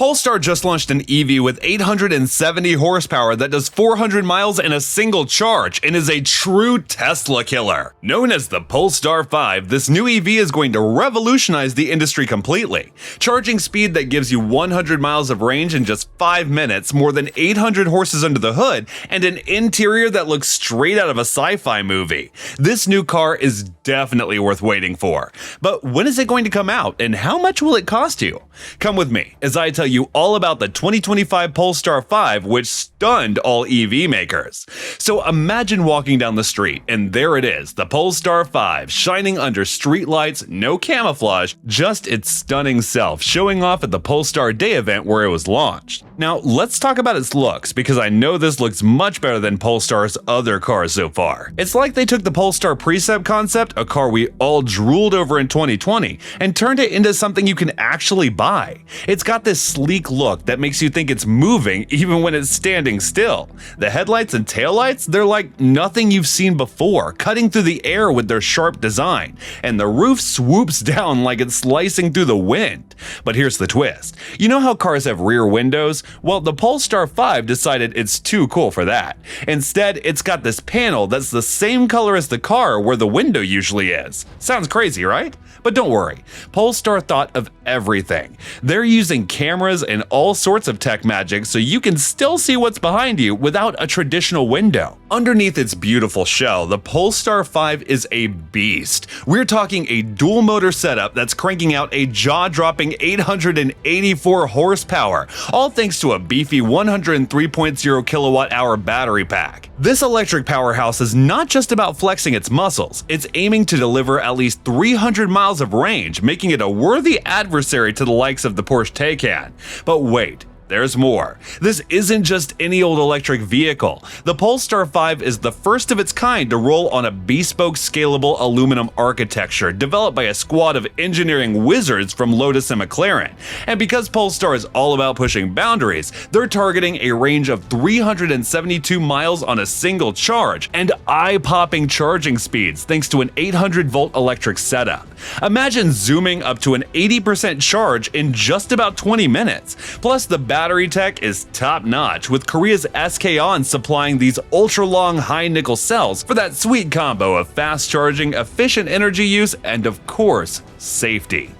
Polestar just launched an EV with 870 horsepower that does 400 miles in a single charge and is a true Tesla killer. Known as the Polestar 5, this new EV is going to revolutionize the industry completely. Charging speed that gives you 100 miles of range in just 5 minutes, more than 800 horses under the hood, and an interior that looks straight out of a sci-fi movie. This new car is definitely worth waiting for. But when is it going to come out, and how much will it cost you? Come with me as I tell you all about the 2025 Polestar 5, which stunned all EV makers. So imagine walking down the street, and there it is, the Polestar 5, shining under streetlights, no camouflage, just its stunning self, showing off at the Polestar Day event where it was launched. Now, let's talk about its looks, because I know this looks much better than Polestar's other cars so far. It's like they took the Polestar Precept concept, a car we all drooled over in 2020, and turned it into something you can actually buy. It's got this sleek look that makes you think it's moving even when it's standing still. The headlights and taillights, they're like nothing you've seen before, cutting through the air with their sharp design, and the roof swoops down like it's slicing through the wind. But here's the twist. You know how cars have rear windows? Well, the Polestar 5 decided it's too cool for that. Instead, it's got this panel that's the same color as the car where the window usually is. Sounds crazy, right? But don't worry, Polestar thought of everything. They're using cameras and all sorts of tech magic so you can still see what's behind you without a traditional window. Underneath its beautiful shell, the Polestar 5 is a beast. We're talking a dual motor setup that's cranking out a jaw-dropping 884 horsepower, all thanks to a beefy 103.0 kilowatt-hour battery pack. This electric powerhouse is not just about flexing its muscles, it's aiming to deliver at least 300 miles of range, making it a worthy adversary to the likes of the Porsche Taycan. But wait, there's more. This isn't just any old electric vehicle. The Polestar 5 is the first of its kind to roll on a bespoke scalable aluminum architecture developed by a squad of engineering wizards from Lotus and McLaren. And because Polestar is all about pushing boundaries, they're targeting a range of 372 miles on a single charge and eye-popping charging speeds thanks to an 800-volt electric setup. Imagine zooming up to an 80% charge in just about 20 minutes. Plus, the battery tech is top-notch, with Korea's SK On supplying these ultra-long high-nickel cells for that sweet combo of fast charging, efficient energy use, and of course, safety.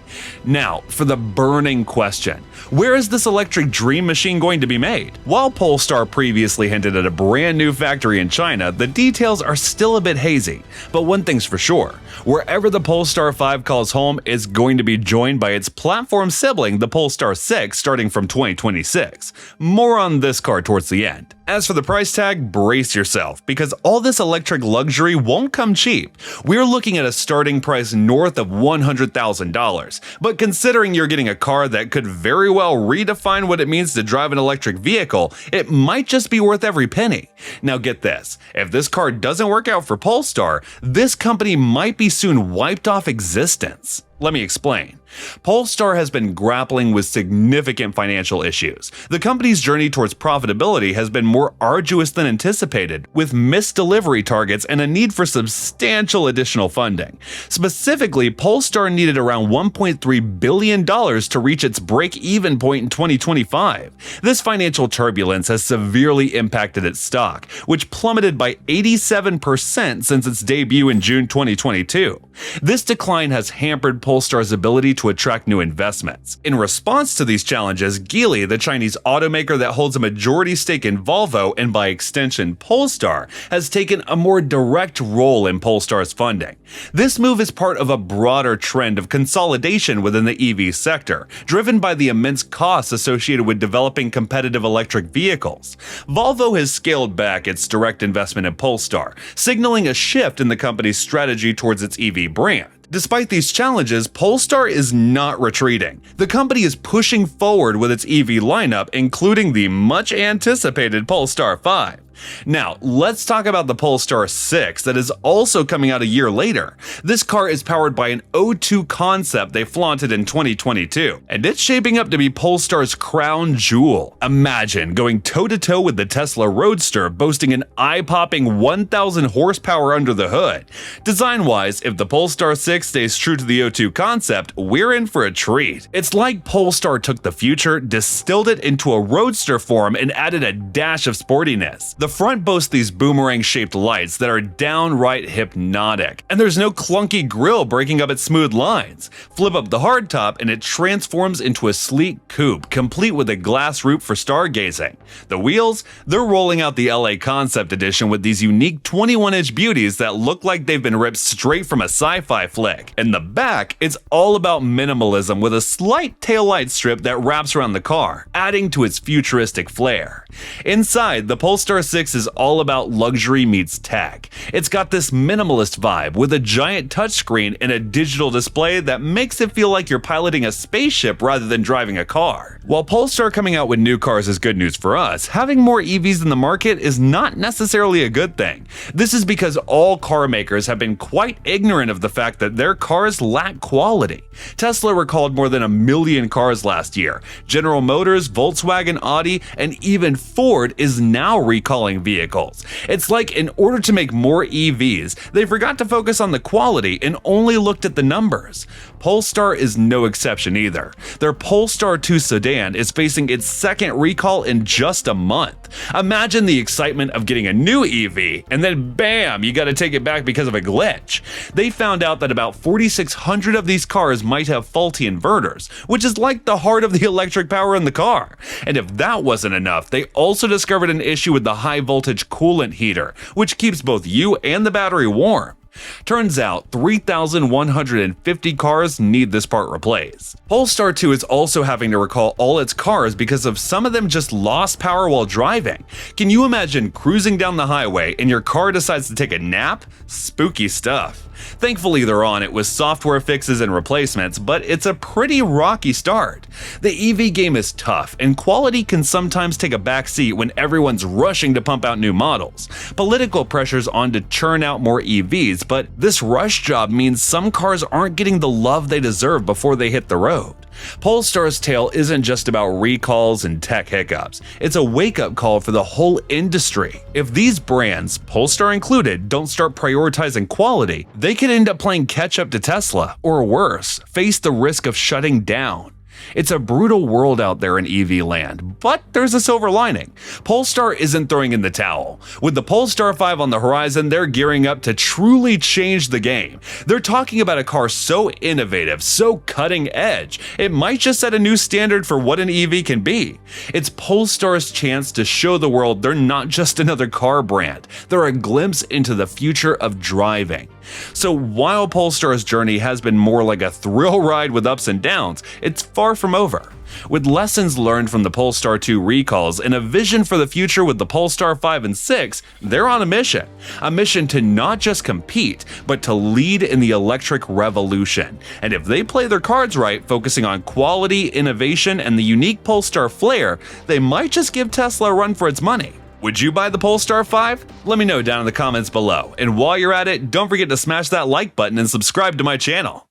Now, for the burning question, where is this electric dream machine going to be made? While Polestar previously hinted at a brand new factory in China, the details are still a bit hazy. But one thing's for sure, wherever the Polestar 5 calls home is going to be joined by its platform sibling, the Polestar 6, starting from 2026. More on this car towards the end. As for the price tag, brace yourself, because all this electric luxury won't come cheap. We're looking at a starting price north of $100,000. But considering you're getting a car that could very well redefine what it means to drive an electric vehicle, it might just be worth every penny. Now get this, if this car doesn't work out for Polestar, this company might be soon wiped off existence. Let me explain. Polestar has been grappling with significant financial issues. The company's journey towards profitability has been more arduous than anticipated, with missed delivery targets and a need for substantial additional funding. Specifically, Polestar needed around $1.3 billion to reach its break-even point in 2025. This financial turbulence has severely impacted its stock, which plummeted by 87% since its debut in June 2022. This decline has hampered Polestar's ability to attract new investments. In response to these challenges, Geely, the Chinese automaker that holds a majority stake in Volvo and by extension Polestar, has taken a more direct role in Polestar's funding. This move is part of a broader trend of consolidation within the EV sector, driven by the immense costs associated with developing competitive electric vehicles. Volvo has scaled back its direct investment in Polestar, signaling a shift in the company's strategy towards its EV brand. Despite these challenges, Polestar is not retreating. The company is pushing forward with its EV lineup, including the much-anticipated Polestar 5. Now, let's talk about the Polestar 6 that is also coming out a year later. This car is powered by an O2 concept they flaunted in 2022, and it's shaping up to be Polestar's crown jewel. Imagine going toe-to-toe with the Tesla Roadster, boasting an eye-popping 1,000 horsepower under the hood. Design-wise, if the Polestar 6 stays true to the O2 concept, we're in for a treat. It's like Polestar took the future, distilled it into a roadster form, and added a dash of sportiness. The front boasts these boomerang-shaped lights that are downright hypnotic, and there's no clunky grille breaking up its smooth lines. Flip up the hardtop and it transforms into a sleek coupe, complete with a glass roof for stargazing. The wheels? They're rolling out the LA Concept Edition with these unique 21-inch beauties that look like they've been ripped straight from a sci-fi flick. In the back, it's all about minimalism with a slight taillight strip that wraps around the car, adding to its futuristic flair. Inside, the Polestar 6 is all about luxury meets tech. It's got this minimalist vibe with a giant touchscreen and a digital display that makes it feel like you're piloting a spaceship rather than driving a car. While Polestar coming out with new cars is good news for us, having more EVs in the market is not necessarily a good thing. This is because all car makers have been quite ignorant of the fact that their cars lack quality. Tesla recalled more than 1 million cars last year. General Motors, Volkswagen, Audi, and even Ford is now recalling vehicles. It's like in order to make more EVs, they forgot to focus on the quality and only looked at the numbers. Polestar is no exception either. Their Polestar 2 sedan is facing its second recall in just a month. Imagine the excitement of getting a new EV, and then bam, you gotta take it back because of a glitch. They found out that about 4,600 of these cars might have faulty inverters, which is like the heart of the electric power in the car. And if that wasn't enough, they also discovered an issue with the high voltage coolant heater, which keeps both you and the battery warm. Turns out 3,150 cars need this part replaced. Polestar 2 is also having to recall all its cars because of some of them just lost power while driving. Can you imagine cruising down the highway and your car decides to take a nap? Spooky stuff. Thankfully, they're on it with software fixes and replacements, but it's a pretty rocky start. The EV game is tough, and quality can sometimes take a backseat when everyone's rushing to pump out new models. Political pressure's on to churn out more EVs, but this rush job means some cars aren't getting the love they deserve before they hit the road. Polestar's tale isn't just about recalls and tech hiccups. It's a wake-up call for the whole industry. If these brands, Polestar included, don't start prioritizing quality, they could end up playing catch-up to Tesla, or worse, face the risk of shutting down. It's a brutal world out there in EV land, but there's a silver lining. Polestar isn't throwing in the towel. With the Polestar 5 on the horizon, they're gearing up to truly change the game. They're talking about a car so innovative, so cutting edge, it might just set a new standard for what an EV can be. It's Polestar's chance to show the world they're not just another car brand, they're a glimpse into the future of driving. So while Polestar's journey has been more like a thrill ride with ups and downs, it's far from over. With lessons learned from the Polestar 2 recalls and a vision for the future with the Polestar 5 and 6, they're on a mission. A mission to not just compete, but to lead in the electric revolution. And if they play their cards right, focusing on quality, innovation, and the unique Polestar flair, they might just give Tesla a run for its money. Would you buy the Polestar 5? Let me know down in the comments below. And while you're at it, don't forget to smash that like button and subscribe to my channel.